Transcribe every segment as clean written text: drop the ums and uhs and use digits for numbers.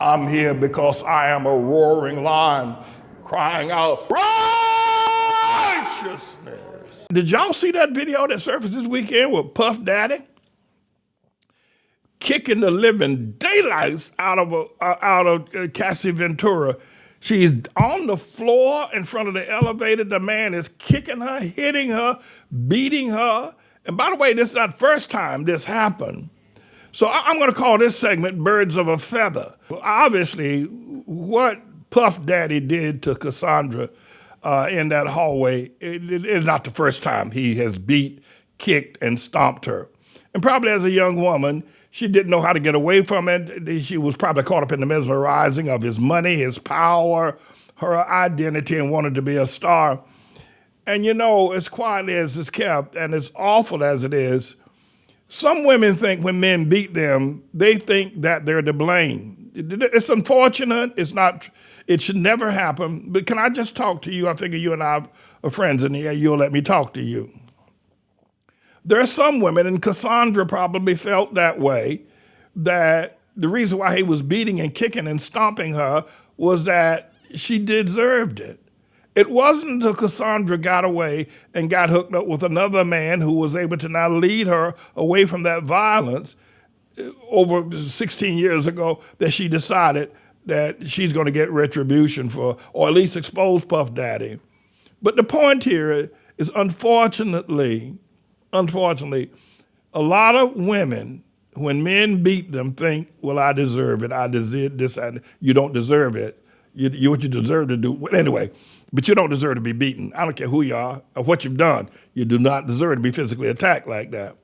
I'm here because I am a roaring lion crying out righteousness. Did y'all see that video that surfaced this weekend with Puff Daddy kicking the living daylights out of Cassie Ventura? She's on the floor in front of the elevator. The man is kicking her, hitting her, beating her. And by the way, this is not the first time this happened. So I'm going to call this segment Birds of a Feather. Well, obviously, what Puff Daddy did to Cassandra in that hallway it is not the first time he has beat, kicked, and stomped her. And probably as a young woman, she didn't know how to get away from it. She was probably caught up in the mesmerizing of his money, his power, her identity, and wanted to be a star. And you know, as quietly as it's kept, and as awful as it is, some women think when men beat them, they think that they're to blame. It's unfortunate. It's not. It should never happen. But can I just talk to you? I figure you and I are friends in the air. You'll let me talk to you. There are some women, and Cassandra probably felt that way, that the reason why he was beating and kicking and stomping her was that she deserved it. It wasn't until Cassandra got away and got hooked up with another man who was able to now lead her away from that violence over 16 years ago that she decided that she's going to get retribution for, or at least expose Puff Daddy. But the point here is, unfortunately, a lot of women, when men beat them, think, well, I deserve it. I deserve this. You don't deserve it. You what you deserve to do. Well, anyway, but you don't deserve to be beaten. I don't care who you are or what you've done. You do not deserve to be physically attacked like that.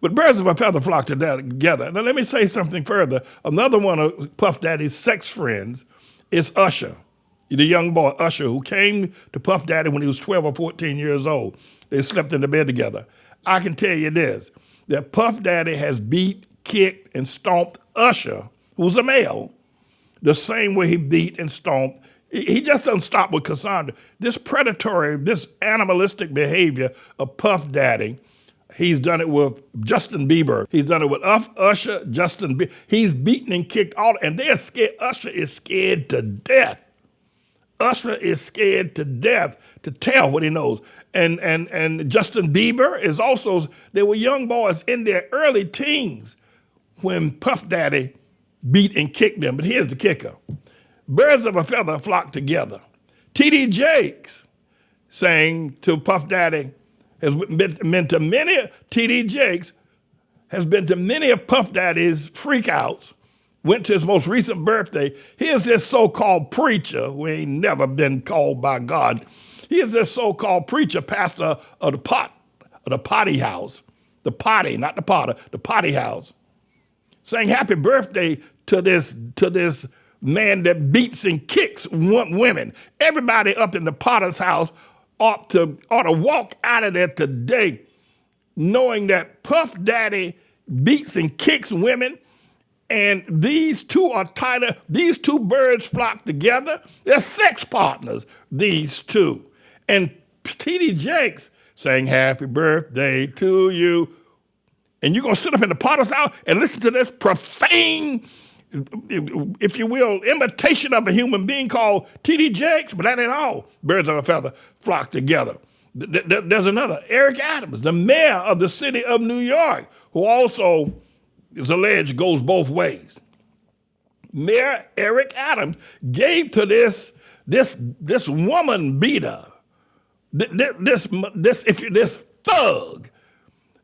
But birds of a feather flock together. Now, let me say something further. Another one of Puff Daddy's sex friends is Usher, the young boy Usher, who came to Puff Daddy when he was 12 or 14 years old. They slept in the bed together. I can tell you this, that Puff Daddy has beat, kicked, and stomped Usher, who's a male, the same way he beat and stomped. He just doesn't stop with Cassandra. This predatory, this animalistic behavior of Puff Daddy, he's done it with Justin Bieber. He's done it with Usher, Justin Bieber. He's beaten and kicked all, and they're scared. Usher is scared to death. Usher is scared to death to tell what he knows. And Justin Bieber is also, they were young boys in their early teens when Puff Daddy beat and kicked them. But here's the kicker. Birds of a feather flock together. T.D. Jakes saying to Puff Daddy, has been to many, T.D. Jakes has been to many of Puff Daddy's freakouts, went to his most recent birthday. Here's this so-called preacher who ain't never been called by God. Here's this so-called preacher, pastor of the potty house, the potty, not the potter, the potty house, saying happy birthday to this man that beats and kicks women. Everybody up in the potter's house ought to walk out of there today knowing that Puff Daddy beats and kicks women, and these two are tighter. These two birds flock together. They're sex partners, these two. And T.D. Jakes saying happy birthday to you. And you're going to sit up in the potter's house and listen to this profane, if you will, imitation of a human being called T.D. Jakes, but that ain't all. Birds of a feather flock together. There's another, Eric Adams, the mayor of the city of New York, who also is alleged goes both ways. Mayor Eric Adams gave to this woman beater, this thug.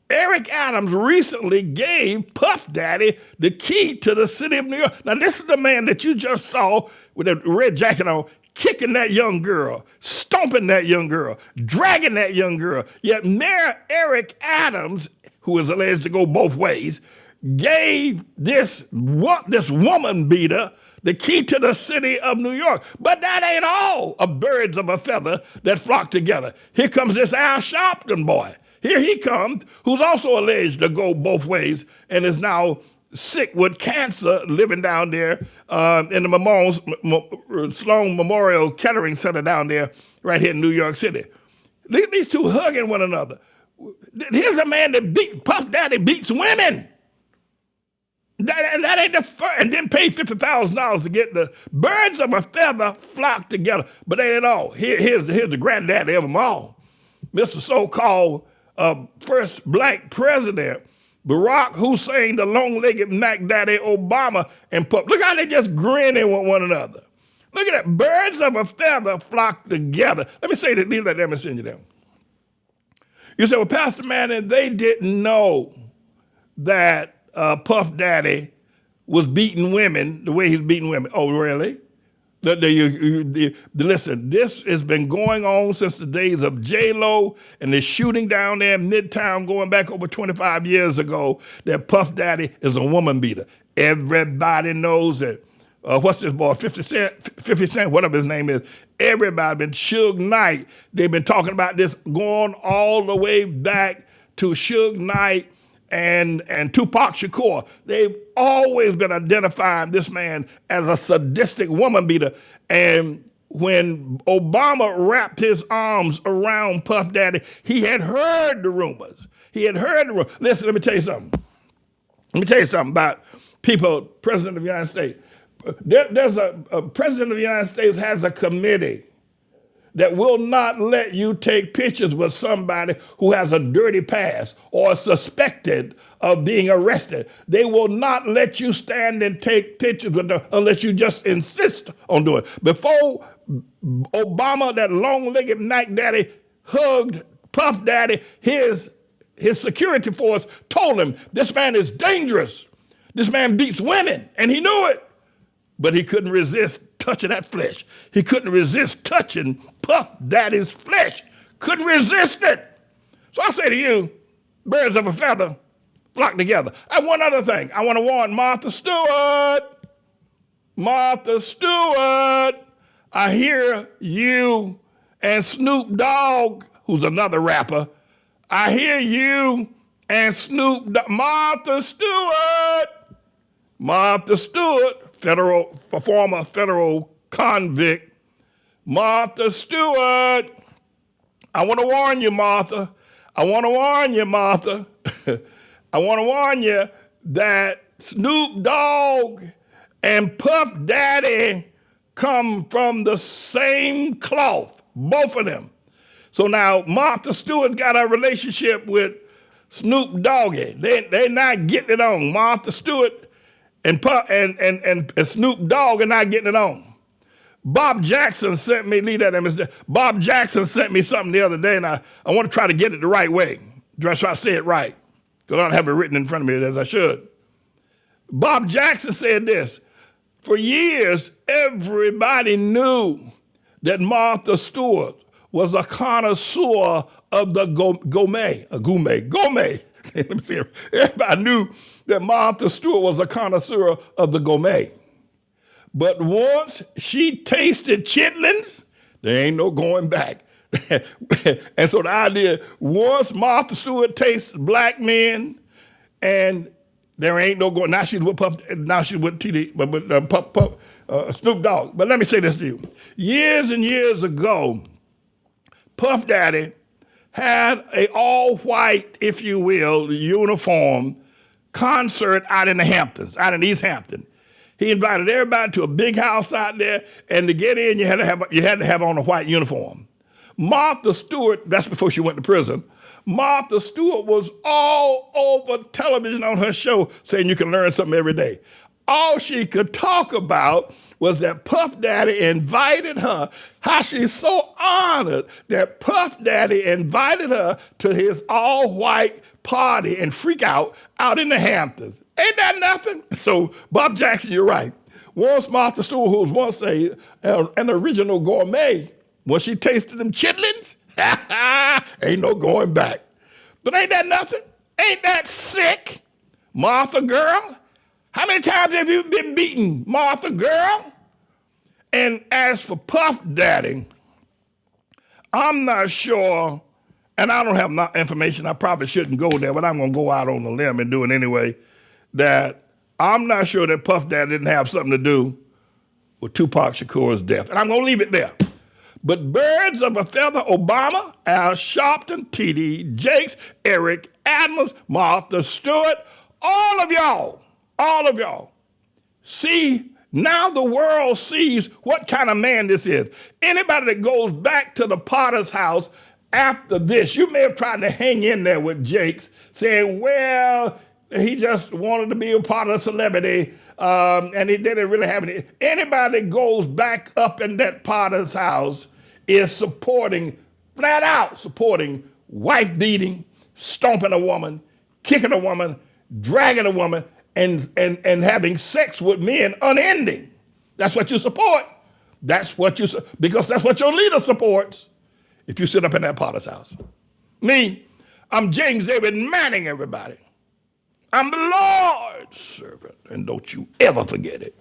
Eric Adams recently gave Puff Daddy the key to the city of New York. Now, this is the man that you just saw with a red jacket on, kicking that young girl, stomping that young girl, dragging that young girl. Yet Mayor Eric Adams, who is alleged to go both ways, gave this woman beater the key to the city of New York. But that ain't all of birds of a feather that flock together. Here comes this Al Sharpton boy. Here he comes, who's also alleged to go both ways and is now sick with cancer, living down there in the Sloan Memorial Kettering Center down there, right here in New York City. These two hugging one another. Here's a man that Puff Daddy beats women. That ain't the first. And then pay $50,000 to get the birds of a feather flock together. But ain't it all. Here's the granddaddy of them all. Mr. So-called first black president, Barack Hussein, the long-legged Mac Daddy Obama, and Pup. Look how they just grinning with one another. Look at that. Birds of a feather flock together. Let me say that. Leave that there and send you down. You say, well, Pastor Manning, they didn't know that Puff Daddy was beating women the way he's beating women. Oh, really? Listen, this has been going on since the days of J-Lo and the shooting down there in Midtown going back over 25 years ago, that Puff Daddy is a woman beater. Everybody knows it. What's this boy, 50 Cent, whatever his name is. Everybody been Suge Knight. They've been talking about this going all the way back to Suge Knight and Tupac Shakur. They've always been identifying this man as a sadistic woman beater. And when Obama wrapped his arms around Puff Daddy, he had heard the rumors. Listen, let me tell you something. Let me tell you something about people, President of the United States. There's a President of the United States has a committee that will not let you take pictures with somebody who has a dirty past or is suspected of being arrested. They will not let you stand and take pictures with them unless you just insist on doing it. Before Obama, that long-legged Mac Daddy, hugged Puff Daddy, his security force told him, this man is dangerous. This man beats women, and he knew it. But he couldn't resist touching that flesh. He couldn't resist touching Puff Daddy's flesh. Couldn't resist it. So I say to you, birds of a feather flock together. And one other thing. I want to warn Martha Stewart. Martha Stewart. I hear you and Snoop Dogg, who's another rapper. I hear you and Snoop Dogg. Martha Stewart. Martha Stewart, former federal convict. Martha Stewart. I want to warn you, Martha. I want to warn you, Martha. I want to warn you that Snoop Dogg and Puff Daddy come from the same cloth, both of them. So now Martha Stewart got a relationship with Snoop Doggy. They're not getting it on. Martha Stewart and Snoop Dogg are not getting it on. Bob Jackson sent me, Bob Jackson sent me something the other day, and I want to try to get it the right way. Try to say it right, because I don't have it written in front of me as I should. Bob Jackson said this: for years, everybody knew that Martha Stewart was a connoisseur of the gourmet. Let me see. Everybody knew that Martha Stewart was a connoisseur of the gourmet. But once she tasted chitlins, there ain't no going back. And so the idea, once Martha Stewart tastes black men, and there ain't no going. Now she's with Snoop Dogg. But let me say this to you: years and years ago, Puff Daddy had a all-white, if you will, uniform concert out in the Hamptons, out in East Hampton. He invited everybody to a big house out there, and to get in, you had to have on a white uniform. Martha Stewart, that's before she went to prison, Martha Stewart was all over television on her show saying you can learn something every day. All she could talk about was that Puff Daddy invited her, how she's so honored that Puff Daddy invited her to his all-white party and freak out in the Hamptons. Ain't that nothing? So, Bob Jackson, you're right. Once Martha Stewart, who was once an original gourmet, when she tasted them chitlins, ain't no going back. But ain't that nothing? Ain't that sick? Martha girl? How many times have you been beaten, Martha girl? And as for Puff Daddy, I'm not sure, and I don't have enough information, I probably shouldn't go there, but I'm going to go out on a limb and do it anyway, that I'm not sure that Puff Daddy didn't have something to do with Tupac Shakur's death. And I'm going to leave it there. But birds of a feather, Obama, Al Sharpton, T.D. Jakes, Eric Adams, Martha Stewart, all of y'all all of y'all, see, now the world sees what kind of man this is. Anybody that goes back to the potter's house after this, you may have tried to hang in there with Jakes, saying, well, he just wanted to be a part of a celebrity, and he didn't really have any. Anybody that goes back up in that potter's house is supporting, flat out supporting, wife beating, stomping a woman, kicking a woman, dragging a woman, and having sex with men unending. That's what you support. Because that's what your leader supports if you sit up in that potter's house. Me, I'm James David Manning, everybody. I'm the Lord's servant, and don't you ever forget it.